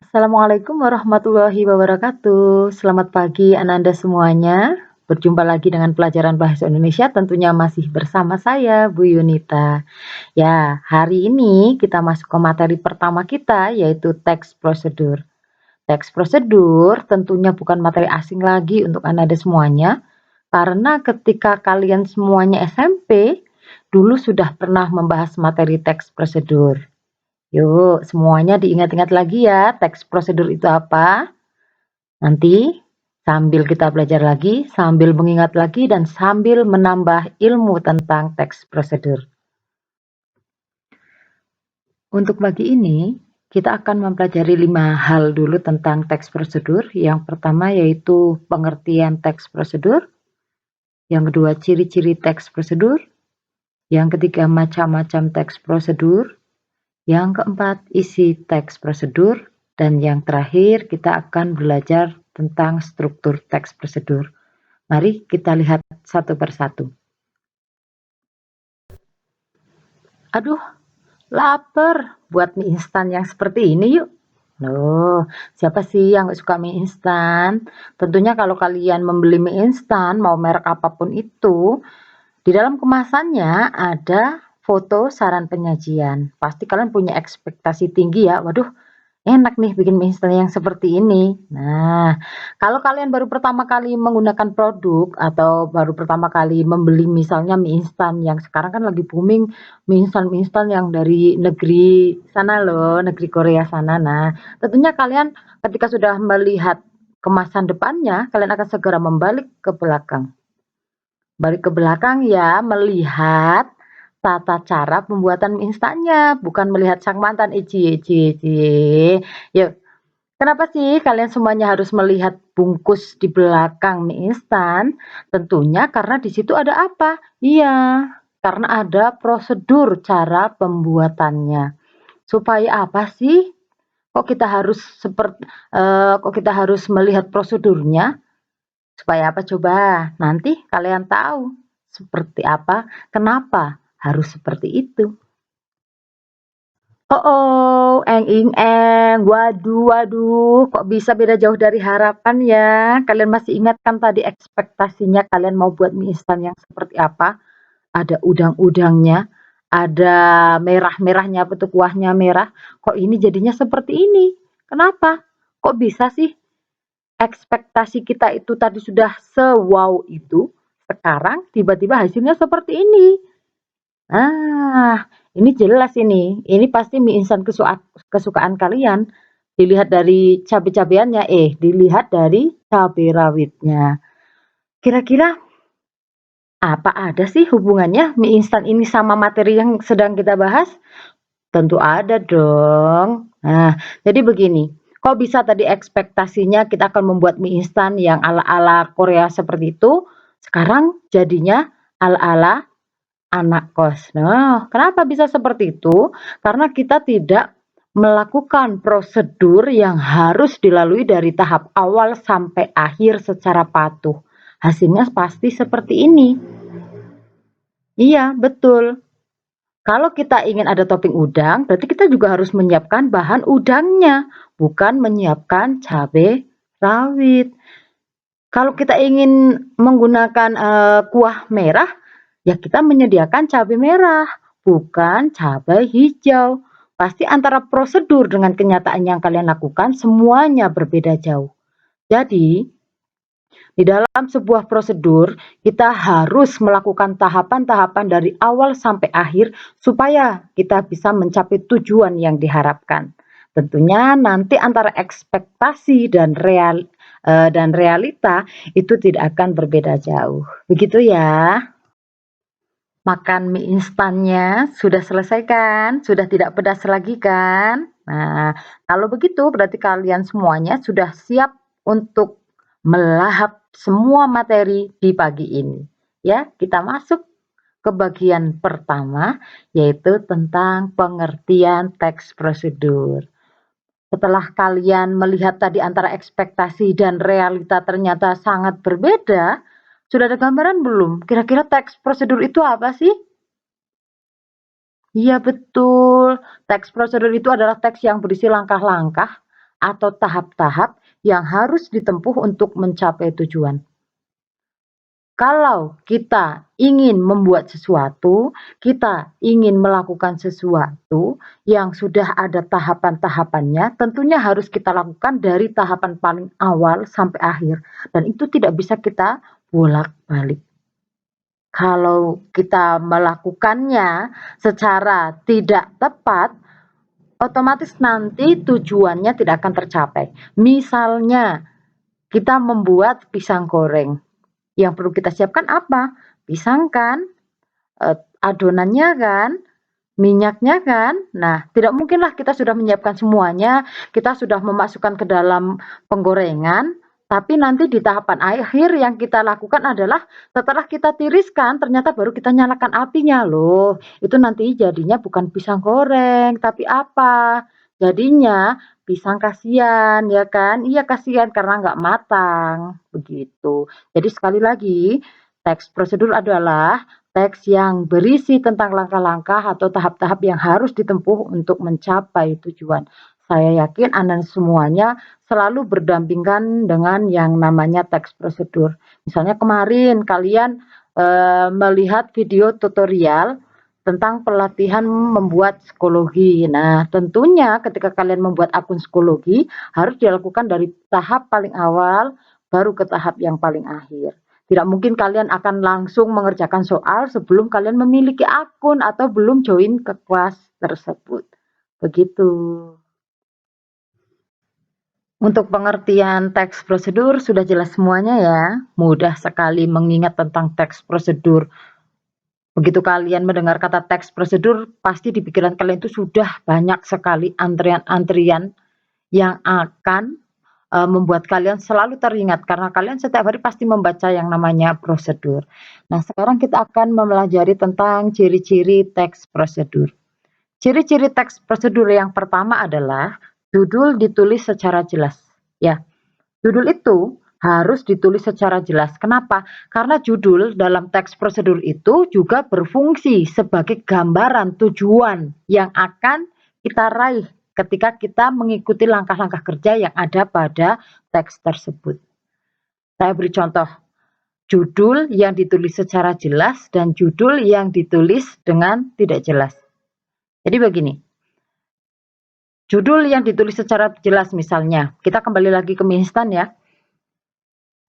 Assalamualaikum warahmatullahi wabarakatuh. Selamat pagi Ananda semuanya. Berjumpa lagi dengan pelajaran bahasa Indonesia tentunya masih bersama saya Bu Yunita. Ya, hari ini kita masuk ke materi pertama kita yaitu teks prosedur. Teks prosedur tentunya bukan materi asing lagi untuk Ananda semuanya karena ketika kalian semuanya SMP dulu sudah pernah membahas materi teks prosedur. Yuk, semuanya diingat-ingat lagi ya, teks prosedur itu apa? Nanti sambil kita belajar lagi, sambil mengingat lagi, dan sambil menambah ilmu tentang teks prosedur. Untuk pagi ini, kita akan mempelajari 5 hal dulu tentang teks prosedur. Yang pertama yaitu pengertian teks prosedur. Yang kedua, ciri-ciri teks prosedur. Yang ketiga, macam-macam teks prosedur. Yang keempat, isi teks prosedur. Dan yang terakhir, kita akan belajar tentang struktur teks prosedur. Mari kita lihat satu persatu. Aduh, lapar. Buat mie instan yang seperti ini yuk. Loh, siapa sih yang gak suka mie instan? Tentunya kalau kalian membeli mie instan, mau merek apapun itu, di dalam kemasannya ada foto saran penyajian. Pasti kalian punya ekspektasi tinggi ya. Waduh, enak nih bikin mie instan yang seperti ini. Nah, kalau kalian baru pertama kali menggunakan produk atau baru pertama kali membeli misalnya mie instan yang sekarang kan lagi booming mie instan yang dari negeri sana loh, negeri Korea sana. Nah, tentunya kalian ketika sudah melihat kemasan depannya, kalian akan segera membalik ke belakang. Balik ke belakang ya, melihat tata cara pembuatan mie instannya, bukan melihat sang mantan, cie cie cie. Yuk, kenapa sih kalian semuanya harus melihat bungkus di belakang mie instan? Tentunya karena di situ ada apa? Iya, karena ada prosedur cara pembuatannya. Supaya apa sih? Kok kita harus melihat prosedurnya? Supaya apa coba? Nanti kalian tahu seperti apa, kenapa harus seperti itu. Oh, eng-ing-eng, waduh waduh, kok bisa beda jauh dari harapan ya? Kalian masih ingat kan tadi ekspektasinya kalian mau buat mie instan yang seperti apa? Ada udang-udangnya, ada merah-merahnya, apa tuh kuahnya merah, kok ini jadinya seperti ini? Kenapa? Kok bisa sih ekspektasi kita itu tadi sudah se-wow itu, sekarang tiba-tiba hasilnya seperti ini? Ah, ini jelas ini. Ini pasti mie instan kesukaan kalian. Dilihat dari cabe-cabeannya, dilihat dari cabai rawitnya. Kira-kira apa ada sih hubungannya mie instan ini sama materi yang sedang kita bahas? Tentu ada dong. Nah, jadi begini. Kok bisa tadi ekspektasinya kita akan membuat mie instan yang ala-ala Korea seperti itu, sekarang jadinya ala-ala anak kos. Nah, kenapa bisa seperti itu? Karena kita tidak melakukan prosedur yang harus dilalui dari tahap awal sampai akhir secara patuh. Hasilnya pasti seperti ini. Iya, betul. Kalau kita ingin ada topping udang, berarti kita juga harus menyiapkan bahan udangnya, bukan menyiapkan cabai rawit. Kalau kita ingin menggunakan kuah merah, ya kita menyediakan cabai merah, bukan cabai hijau. Pasti antara prosedur dengan kenyataan yang kalian lakukan semuanya berbeda jauh. Jadi, di dalam sebuah prosedur, kita harus melakukan tahapan-tahapan dari awal sampai akhir supaya kita bisa mencapai tujuan yang diharapkan. Tentunya nanti antara ekspektasi dan realita itu tidak akan berbeda jauh. Begitu ya. Makan mie instannya sudah selesai kan? Sudah tidak pedas lagi kan? Nah, kalau begitu berarti kalian semuanya sudah siap untuk melahap semua materi di pagi ini. Ya, kita masuk ke bagian pertama yaitu tentang pengertian teks prosedur. Setelah kalian melihat tadi antara ekspektasi dan realita ternyata sangat berbeda, sudah ada gambaran belum? Kira-kira teks prosedur itu apa sih? Iya betul, teks prosedur itu adalah teks yang berisi langkah-langkah atau tahap-tahap yang harus ditempuh untuk mencapai tujuan. Kalau kita ingin membuat sesuatu, kita ingin melakukan sesuatu yang sudah ada tahapan-tahapannya, tentunya harus kita lakukan dari tahapan paling awal sampai akhir, dan itu tidak bisa kita bolak-balik. Kalau kita melakukannya secara tidak tepat, otomatis nanti tujuannya tidak akan tercapai. Misalnya, kita membuat pisang goreng. Yang perlu kita siapkan apa? Pisang kan, adonannya kan, minyaknya kan. Nah, tidak mungkinlah kita sudah menyiapkan semuanya, kita sudah memasukkan ke dalam penggorengan, tapi nanti di tahapan akhir yang kita lakukan adalah setelah kita tiriskan, ternyata baru kita nyalakan apinya. Loh, itu nanti jadinya bukan pisang goreng, tapi apa? Jadinya pisang kasihan, ya kan? Iya kasihan karena nggak matang, begitu. Jadi sekali lagi, teks prosedur adalah teks yang berisi tentang langkah-langkah atau tahap-tahap yang harus ditempuh untuk mencapai tujuan. Saya yakin Anda semuanya selalu berdampingan dengan yang namanya teks prosedur. Misalnya kemarin kalian melihat video tutorial tentang pelatihan membuat psikologi. Nah, tentunya ketika kalian membuat akun psikologi harus dilakukan dari tahap paling awal baru ke tahap yang paling akhir. Tidak mungkin kalian akan langsung mengerjakan soal sebelum kalian memiliki akun atau belum join ke kelas tersebut. Begitu. Untuk pengertian teks prosedur sudah jelas semuanya ya. Mudah sekali mengingat tentang teks prosedur. Begitu kalian mendengar kata teks prosedur, pasti di pikiran kalian itu sudah banyak sekali antrian-antrian yang akan membuat kalian selalu teringat karena kalian setiap hari pasti membaca yang namanya prosedur. Nah, sekarang kita akan mempelajari tentang ciri-ciri teks prosedur. Ciri-ciri teks prosedur yang pertama adalah judul ditulis secara jelas. Ya, judul itu harus ditulis secara jelas. Kenapa? Karena judul dalam teks prosedur itu juga berfungsi sebagai gambaran tujuan yang akan kita raih ketika kita mengikuti langkah-langkah kerja yang ada pada teks tersebut. Saya beri contoh, judul yang ditulis secara jelas dan judul yang ditulis dengan tidak jelas. Jadi begini, judul yang ditulis secara jelas misalnya, kita kembali lagi ke mie instan ya.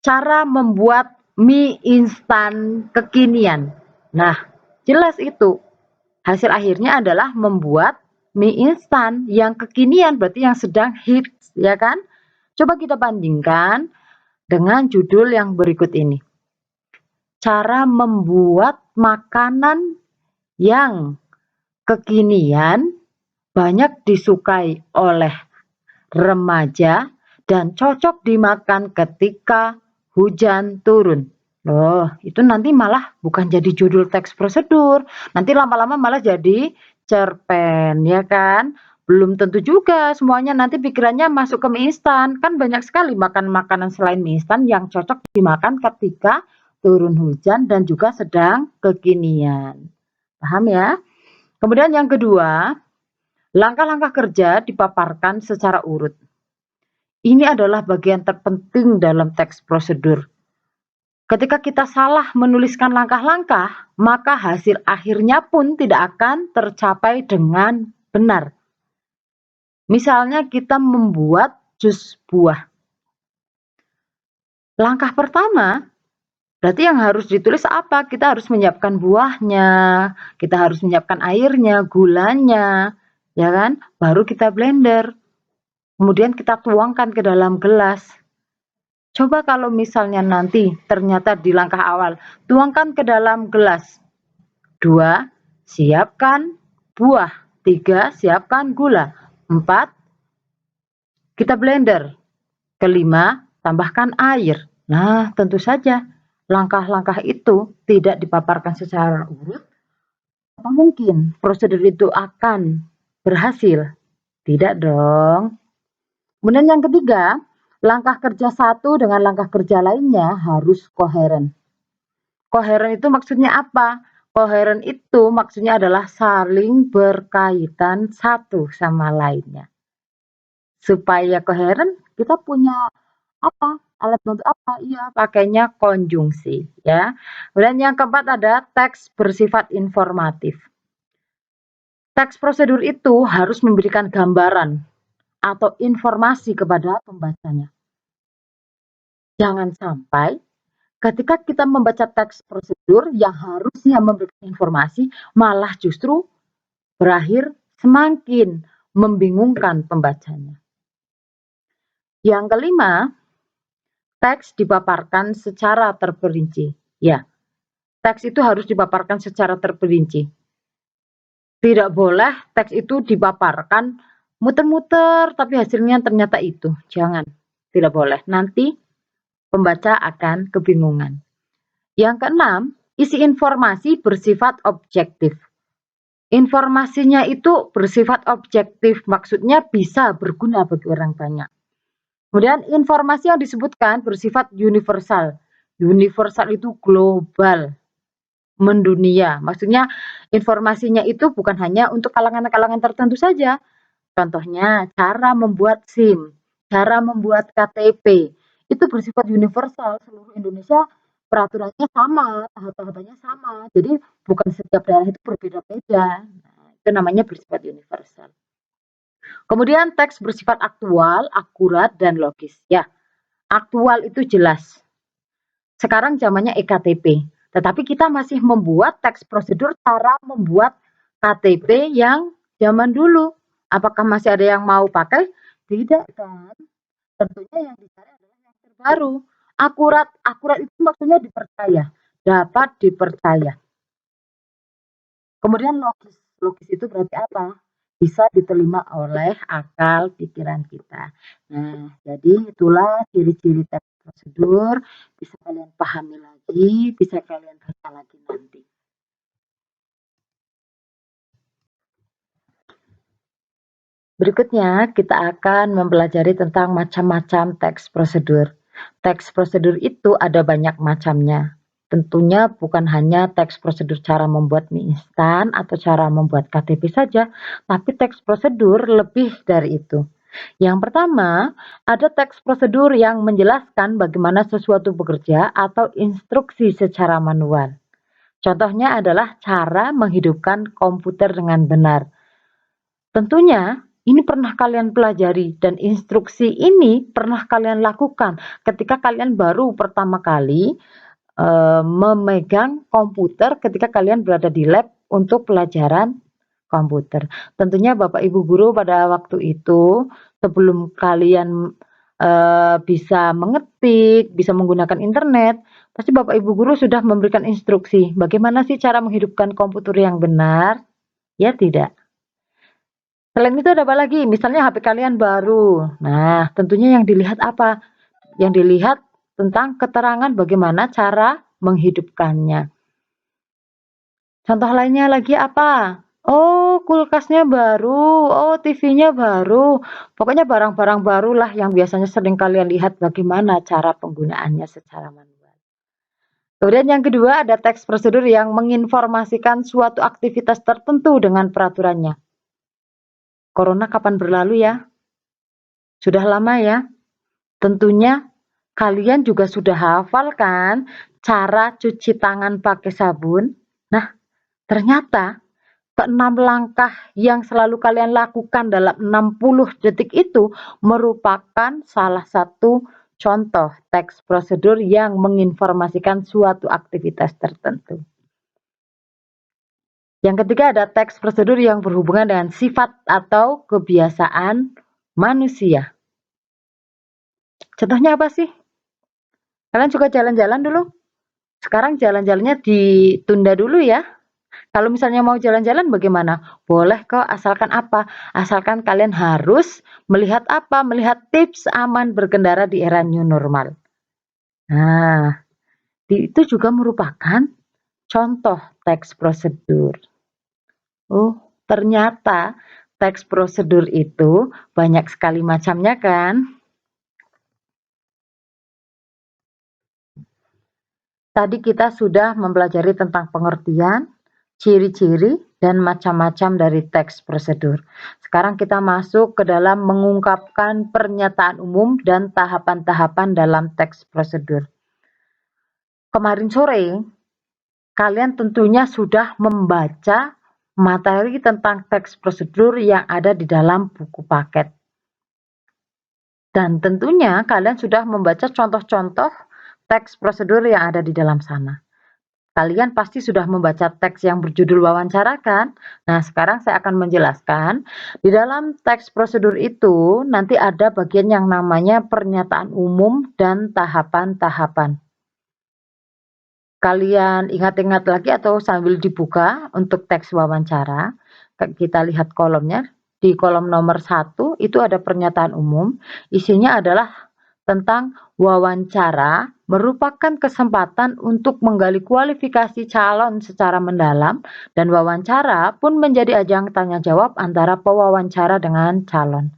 Cara membuat mie instan kekinian. Nah, jelas itu. Hasil akhirnya adalah membuat mie instan yang kekinian, berarti yang sedang hits, ya kan? Coba kita bandingkan dengan judul yang berikut ini. Cara membuat makanan yang kekinian banyak disukai oleh remaja dan cocok dimakan ketika hujan turun. Loh, itu nanti malah bukan jadi judul teks prosedur. Nanti lama-lama malah jadi cerpen, ya kan? Belum tentu juga semuanya nanti pikirannya masuk ke mie instan. Kan banyak sekali makan makanan selain mie instan yang cocok dimakan ketika turun hujan dan juga sedang kekinian. Paham ya? Kemudian yang kedua, langkah-langkah kerja dipaparkan secara urut. Ini adalah bagian terpenting dalam teks prosedur. Ketika kita salah menuliskan langkah-langkah, maka hasil akhirnya pun tidak akan tercapai dengan benar. Misalnya kita membuat jus buah. Langkah pertama, berarti yang harus ditulis apa? Kita harus menyiapkan buahnya, kita harus menyiapkan airnya, gulanya, ya kan? Baru kita blender. Kemudian kita tuangkan ke dalam gelas. Coba kalau misalnya nanti ternyata di langkah awal, tuangkan ke dalam gelas. 2, siapkan buah. 3, siapkan gula. 4, kita blender. Kelima, tambahkan air. Nah, tentu saja langkah-langkah itu tidak dipaparkan secara urut. Apa mungkin prosedur itu akan berhasil? Tidak dong. Kemudian yang ketiga, langkah kerja satu dengan langkah kerja lainnya harus koheren. Koheren itu maksudnya apa? Koheren itu maksudnya adalah saling berkaitan satu sama lainnya. Supaya koheren, kita punya apa? Alat bantu apa? Iya, pakainya konjungsi, ya. Kemudian yang keempat ada teks bersifat informatif. Teks prosedur itu harus memberikan gambaran atau informasi kepada pembacanya. Jangan sampai ketika kita membaca teks prosedur yang harusnya memberikan informasi, malah justru berakhir semakin membingungkan pembacanya. Yang kelima, teks dipaparkan secara terperinci. Ya, teks itu harus dipaparkan secara terperinci. Tidak boleh teks itu dipaparkan muter-muter tapi hasilnya ternyata itu. Jangan, tidak boleh. Nanti pembaca akan kebingungan. Yang keenam, isi informasi bersifat objektif. Informasinya itu bersifat objektif, maksudnya bisa berguna bagi orang banyak. Kemudian informasi yang disebutkan bersifat universal. Universal itu global, mendunia. Maksudnya informasinya itu bukan hanya untuk kalangan-kalangan tertentu saja. Contohnya cara membuat SIM, cara membuat KTP. Itu bersifat universal, seluruh Indonesia peraturannya sama, tahap-tahapannya sama. Jadi bukan setiap daerah itu berbeda-beda. Nah, itu namanya bersifat universal. Kemudian teks bersifat aktual, akurat, dan logis. Ya, aktual itu jelas. Sekarang zamannya eKTP. Tetapi kita masih membuat teks prosedur cara membuat KTP yang zaman dulu. Apakah masih ada yang mau pakai? Tidak kan? Tentunya yang dicari adalah yang terbaru. Akurat, akurat itu maksudnya dipercaya, dapat dipercaya. Kemudian logis, logis itu berarti apa? Bisa diterima oleh akal pikiran kita. Nah, jadi itulah ciri-ciri teks prosedur, bisa kalian pahami lagi, bisa kalian baca lagi nanti. Berikutnya, kita akan mempelajari tentang macam-macam teks prosedur. Teks prosedur itu ada banyak macamnya. Tentunya bukan hanya teks prosedur cara membuat mie instan atau cara membuat KTP saja, tapi teks prosedur lebih dari itu. Yang pertama, ada teks prosedur yang menjelaskan bagaimana sesuatu bekerja atau instruksi secara manual. Contohnya adalah cara menghidupkan komputer dengan benar. Tentunya ini pernah kalian pelajari dan instruksi ini pernah kalian lakukan ketika kalian baru pertama kali memegang komputer ketika kalian berada di lab untuk pelajaran komputer. Tentunya Bapak Ibu guru pada waktu itu sebelum kalian bisa mengetik, bisa menggunakan internet, pasti Bapak Ibu guru sudah memberikan instruksi bagaimana sih cara menghidupkan komputer yang benar, ya tidak? Selain itu ada apa lagi? Misalnya HP kalian baru. Nah, tentunya yang dilihat apa? Yang dilihat tentang keterangan bagaimana cara menghidupkannya. Contoh lainnya lagi apa? Oh, kulkasnya baru. Oh, TV-nya baru. Pokoknya barang-barang barulah yang biasanya sering kalian lihat bagaimana cara penggunaannya secara manual. Kemudian yang kedua ada teks prosedur yang menginformasikan suatu aktivitas tertentu dengan peraturannya. Corona kapan berlalu ya? Sudah lama ya? Tentunya kalian juga sudah hafal kan cara cuci tangan pakai sabun? Nah, ternyata keenam langkah yang selalu kalian lakukan dalam 60 detik itu merupakan salah satu contoh teks prosedur yang menginformasikan suatu aktivitas tertentu. Yang ketiga ada teks prosedur yang berhubungan dengan sifat atau kebiasaan manusia. Contohnya apa sih? Kalian suka jalan-jalan dulu? Sekarang jalan-jalannya ditunda dulu ya. Kalau misalnya mau jalan-jalan bagaimana? Boleh kok, asalkan apa? Asalkan kalian harus melihat apa? Melihat tips aman berkendara di era new normal. Nah, itu juga merupakan contoh teks prosedur. Oh, ternyata teks prosedur itu banyak sekali macamnya kan? Tadi kita sudah mempelajari tentang pengertian, ciri-ciri, dan macam-macam dari teks prosedur. Sekarang kita masuk ke dalam mengungkapkan pernyataan umum dan tahapan-tahapan dalam teks prosedur. Kemarin sore, kalian tentunya sudah membaca materi tentang teks prosedur yang ada di dalam buku paket. Dan tentunya kalian sudah membaca contoh-contoh teks prosedur yang ada di dalam sana. Kalian pasti sudah membaca teks yang berjudul wawancara kan? Nah, sekarang saya akan menjelaskan. Di dalam teks prosedur itu nanti ada bagian yang namanya pernyataan umum dan tahapan-tahapan. Kalian ingat-ingat lagi atau sambil dibuka untuk teks wawancara, kita lihat kolomnya. Di kolom nomor 1 itu ada pernyataan umum, isinya adalah tentang wawancara merupakan kesempatan untuk menggali kualifikasi calon secara mendalam dan wawancara pun menjadi ajang tanya jawab antara pewawancara dengan calon.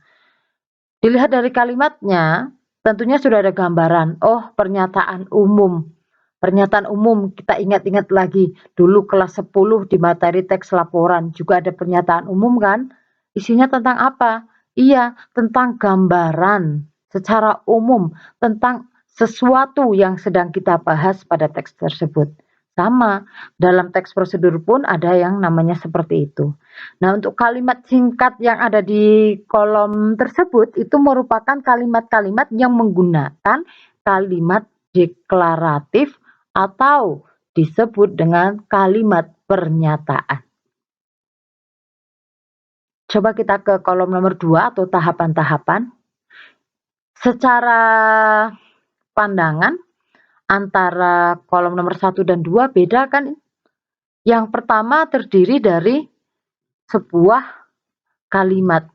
Dilihat dari kalimatnya, tentunya sudah ada gambaran, oh pernyataan umum. Pernyataan umum, kita ingat-ingat lagi, dulu kelas 10 di materi teks laporan juga ada pernyataan umum kan? Isinya tentang apa? Iya, tentang gambaran secara umum, tentang sesuatu yang sedang kita bahas pada teks tersebut. Sama, dalam teks prosedur pun ada yang namanya seperti itu. Nah, untuk kalimat singkat yang ada di kolom tersebut, itu merupakan kalimat-kalimat yang menggunakan kalimat deklaratif atau disebut dengan kalimat pernyataan. Coba kita ke kolom nomor 2 atau tahapan-tahapan. Secara pandangan antara kolom nomor 1 dan 2 beda kan? Yang pertama terdiri dari sebuah kalimat.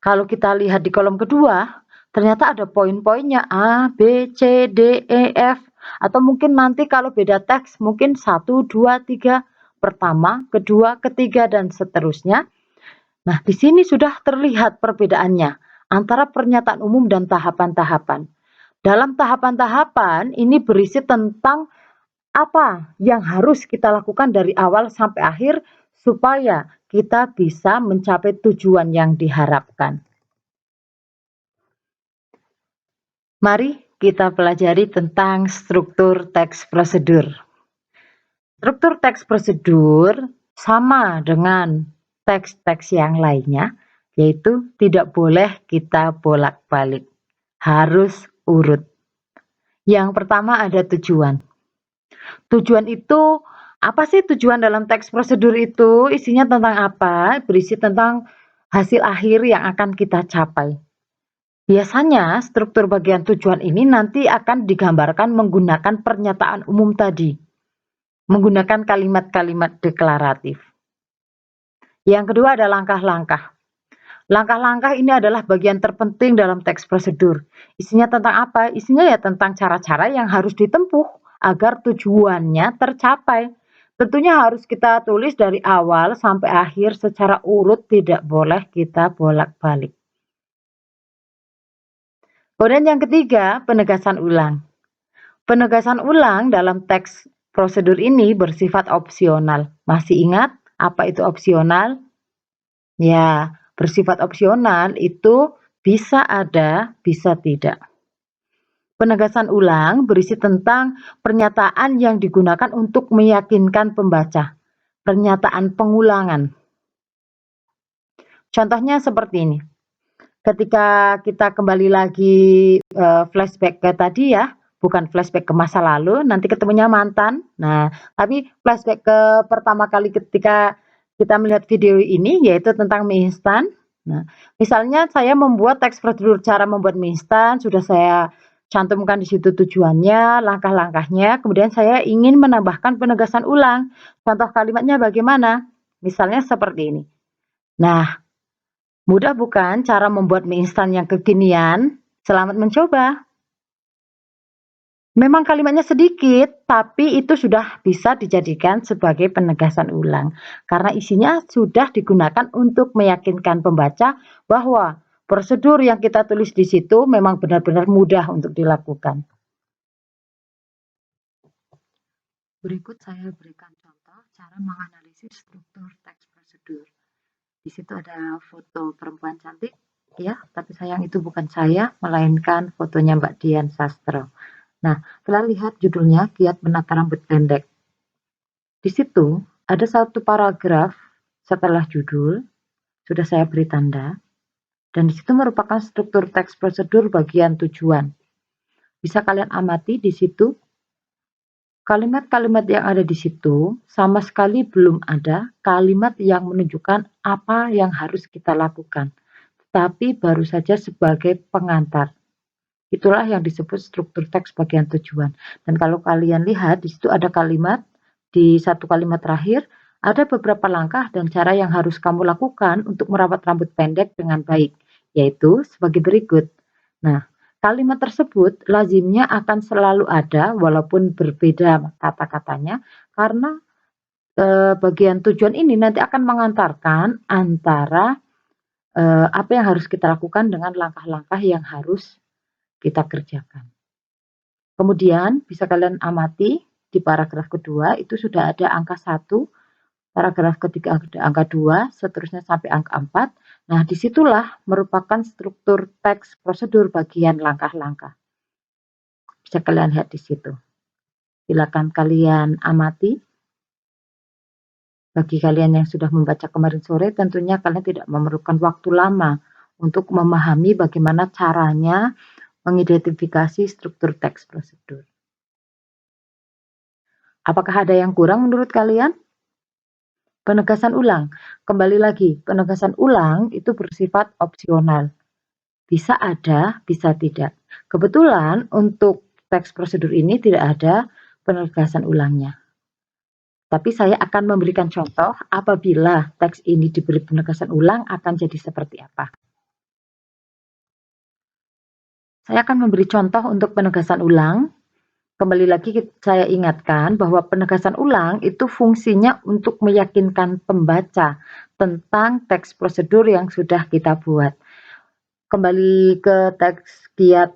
Kalau kita lihat di kolom kedua, ternyata ada poin-poinnya A, B, C, D, E, F. Atau mungkin nanti kalau beda teks, mungkin 1, 2, 3, pertama, kedua, ketiga, dan seterusnya. Nah, di sini sudah terlihat perbedaannya antara pernyataan umum dan tahapan-tahapan. Dalam tahapan-tahapan ini berisi tentang apa yang harus kita lakukan dari awal sampai akhir supaya kita bisa mencapai tujuan yang diharapkan. Mari kita pelajari tentang struktur teks prosedur. Struktur teks prosedur sama dengan teks-teks yang lainnya, yaitu tidak boleh kita bolak-balik, harus urut. Yang pertama ada tujuan. Tujuan itu apa sih tujuan dalam teks prosedur itu? Isinya tentang apa? Berisi tentang hasil akhir yang akan kita capai. Biasanya struktur bagian tujuan ini nanti akan digambarkan menggunakan pernyataan umum tadi, menggunakan kalimat-kalimat deklaratif. Yang kedua ada langkah-langkah. Langkah-langkah ini adalah bagian terpenting dalam teks prosedur. Isinya tentang apa? Isinya ya tentang cara-cara yang harus ditempuh agar tujuannya tercapai. Tentunya harus kita tulis dari awal sampai akhir secara urut, tidak boleh kita bolak-balik. Kemudian yang ketiga, penegasan ulang. Penegasan ulang dalam teks prosedur ini bersifat opsional. Masih ingat apa itu opsional? Ya, bersifat opsional itu bisa ada, bisa tidak. Penegasan ulang berisi tentang pernyataan yang digunakan untuk meyakinkan pembaca. Pernyataan pengulangan. Contohnya seperti ini. Ketika kita kembali lagi flashback ke tadi ya, bukan flashback ke masa lalu, nanti ketemunya mantan. Nah, tapi flashback ke pertama kali ketika kita melihat video ini, yaitu tentang mie instan. Nah, misalnya saya membuat teks prosedur cara membuat mie instan, sudah saya cantumkan di situ tujuannya, langkah-langkahnya, kemudian saya ingin menambahkan penegasan ulang. Contoh kalimatnya bagaimana? Misalnya seperti ini. Nah, mudah bukan cara membuat mie instan yang kekinian? Selamat mencoba. Memang kalimatnya sedikit, tapi itu sudah bisa dijadikan sebagai penegasan ulang. Karena isinya sudah digunakan untuk meyakinkan pembaca bahwa prosedur yang kita tulis di situ memang benar-benar mudah untuk dilakukan. Berikut saya berikan contoh cara menganalisis struktur teks prosedur. prosedur. Di situ ada foto perempuan cantik, ya, tapi sayang itu bukan saya, melainkan fotonya Mbak Dian Sastro. Nah, setelah lihat judulnya, Giat Menata Rambut Pendek. Di situ ada satu paragraf setelah judul, sudah saya beri tanda, dan di situ merupakan struktur teks prosedur bagian tujuan. Bisa kalian amati di situ, kalimat-kalimat yang ada di situ sama sekali belum ada kalimat yang menunjukkan apa yang harus kita lakukan, tapi baru saja sebagai pengantar. Itulah yang disebut struktur teks bagian tujuan. Dan kalau kalian lihat, di situ ada kalimat, di satu kalimat terakhir, ada beberapa langkah dan cara yang harus kamu lakukan untuk merawat rambut pendek dengan baik, yaitu sebagai berikut. Nah, kalimat tersebut lazimnya akan selalu ada walaupun berbeda kata-katanya, karena bagian tujuan ini nanti akan mengantarkan antara apa yang harus kita lakukan dengan langkah-langkah yang harus kita kerjakan. Kemudian bisa kalian amati di paragraf kedua itu sudah ada angka 1, paragraf ketiga ada angka 2, seterusnya sampai angka 4. Nah, disitulah merupakan struktur teks prosedur bagian langkah-langkah. Bisa kalian lihat di situ. Silakan kalian amati. Bagi kalian yang sudah membaca kemarin sore, tentunya kalian tidak memerlukan waktu lama untuk memahami bagaimana caranya mengidentifikasi struktur teks prosedur. Apakah ada yang kurang menurut kalian? Penegasan ulang. Kembali lagi, penegasan ulang itu bersifat opsional. Bisa ada, bisa tidak. Kebetulan untuk teks prosedur ini tidak ada penegasan ulangnya. Tapi saya akan memberikan contoh apabila teks ini diberi penegasan ulang akan jadi seperti apa. Saya akan memberi contoh untuk penegasan ulang. Kembali lagi saya ingatkan bahwa penegasan ulang itu fungsinya untuk meyakinkan pembaca tentang teks prosedur yang sudah kita buat. Kembali ke teks giat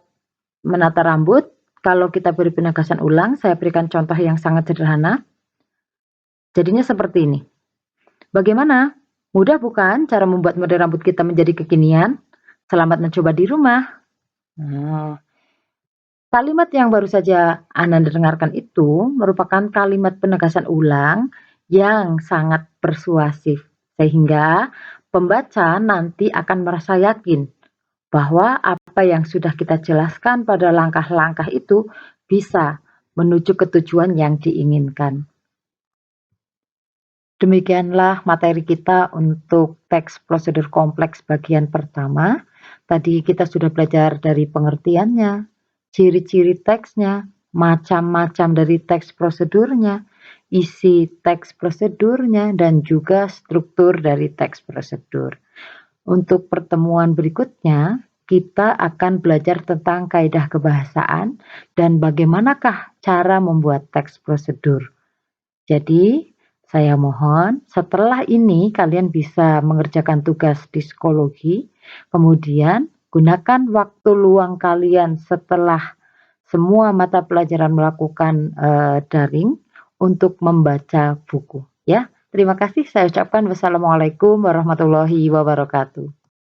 menata rambut, kalau kita beri penegasan ulang, saya berikan contoh yang sangat sederhana. Jadinya seperti ini. Bagaimana? Mudah bukan cara membuat model rambut kita menjadi kekinian? Selamat mencoba di rumah. Nah, kalimat yang baru saja Anda dengarkan itu merupakan kalimat penegasan ulang yang sangat persuasif, sehingga pembaca nanti akan merasa yakin bahwa apa yang sudah kita jelaskan pada langkah-langkah itu bisa menuju ke tujuan yang diinginkan. Demikianlah materi kita untuk teks prosedur kompleks bagian pertama. Tadi kita sudah belajar dari pengertiannya, ciri-ciri teksnya, macam-macam dari teks prosedurnya, isi teks prosedurnya, dan juga struktur dari teks prosedur. Untuk pertemuan berikutnya, kita akan belajar tentang kaidah kebahasaan dan bagaimanakah cara membuat teks prosedur. Jadi, saya mohon setelah ini kalian bisa mengerjakan tugas di psikologi, kemudian gunakan waktu luang kalian setelah semua mata pelajaran melakukan daring untuk membaca buku. Ya, terima kasih. Saya ucapkan wassalamualaikum warahmatullahi wabarakatuh.